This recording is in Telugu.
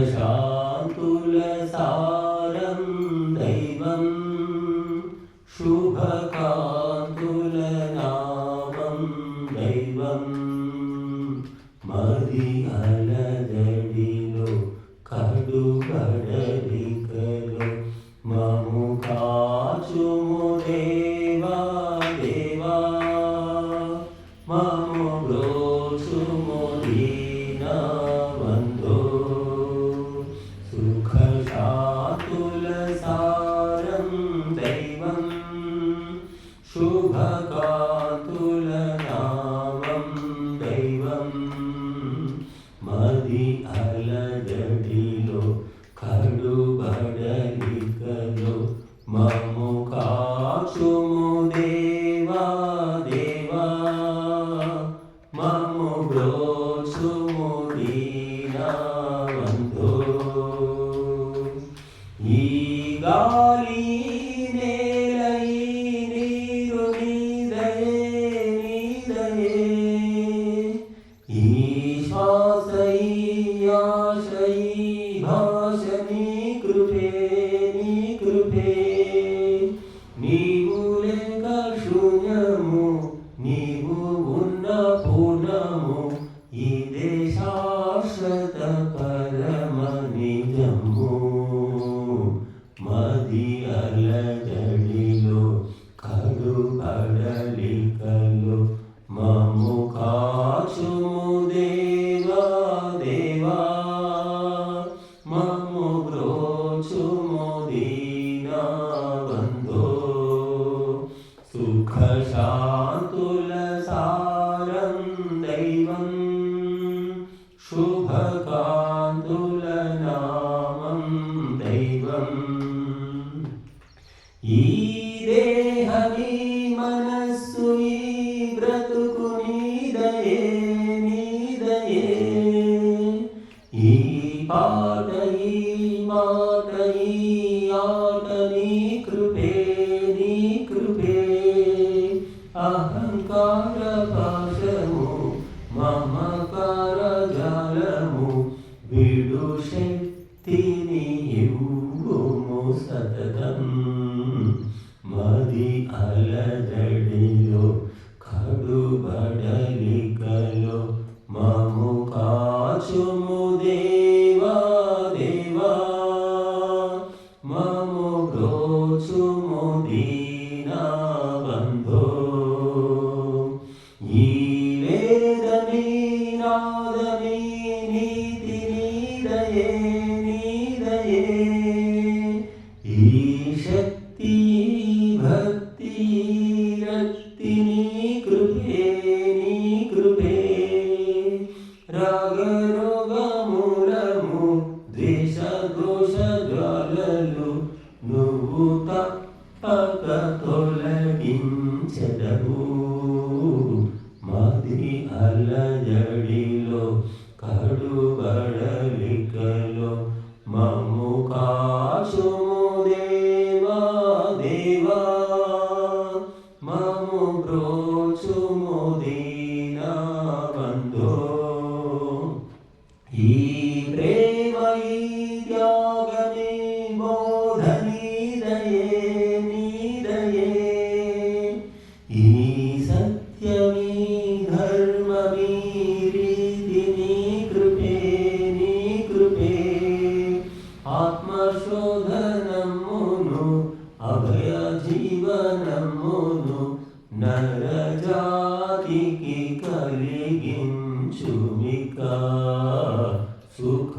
సుఖశాంతుల సారం దైవం శుభకాంతుల నామం దైవం మది అలజడిలో కడుబడలికలో మము కాచుము దేవా దేవా మము బ్రోచుము దీనబంధో సుఖశాంతుల సారం దైవం శుభకాంతుల నామం దైవం మది అలజడిలో కడుబడలికలో మము కాచుము దేవా దేవా మము బ్రోచుము దీనబంధో ఈ గాలి నేల ఈ నీరు నీదయే నీదయే ఈ శ్వాస ఈ ఆశ ఈ భాష నీ కృపే నీ కృపే నీవు లేక శూన్యము నీవు ఉన్న పూర్ణము ఇదే శాశ్వత పరమ నిజము మది అలజడిలో కడుబడలికలో మము కాచుము దేవా దేవా మము బ్రోచుము దీనబంధో సుఖశాంతుల సారం దైవం శుభకాంతుల నామం దైవం ఈ దేహమీ మనస్సు ఈ బ్రతుకు నీదయే నీదయే ఈ పాట ఈ మాట ఈ ఆట నీ కృపే నీ కృపే అహంకార పాశము మమకార జాలము విడు శక్తిని ఇవ్వుము సతతం మది అలజడిలో కడుబడలికలో మము కాచుము దేవా దేవా మము బ్రోచుము దీనబంధో ఈ వేదమే నాదమే నీతి నీదయే నీదయే ఈ శక్తి భక్తి రక్తి నీ కృపే నీ కృపే రాగరోగమూలము ద్వేష దోష జ్వాలలు నువ్వు తప్పక తొలగించెదవు మది అలజడిలో కడుబడలికలో మము కాచుము దేవా దేవా మము బ్రోచుము దీనబంధో ఈ ప్రేమ ఈ త్యాగమే బోధ నీదయే నీదయే ఈ సత్యమీ ధర్మమీ రీతి నీ కృపే నీ కృపే ఆత్మశోధనమును అభయ జీవనమును నరజాతికి కలిగించుమిక సుఖ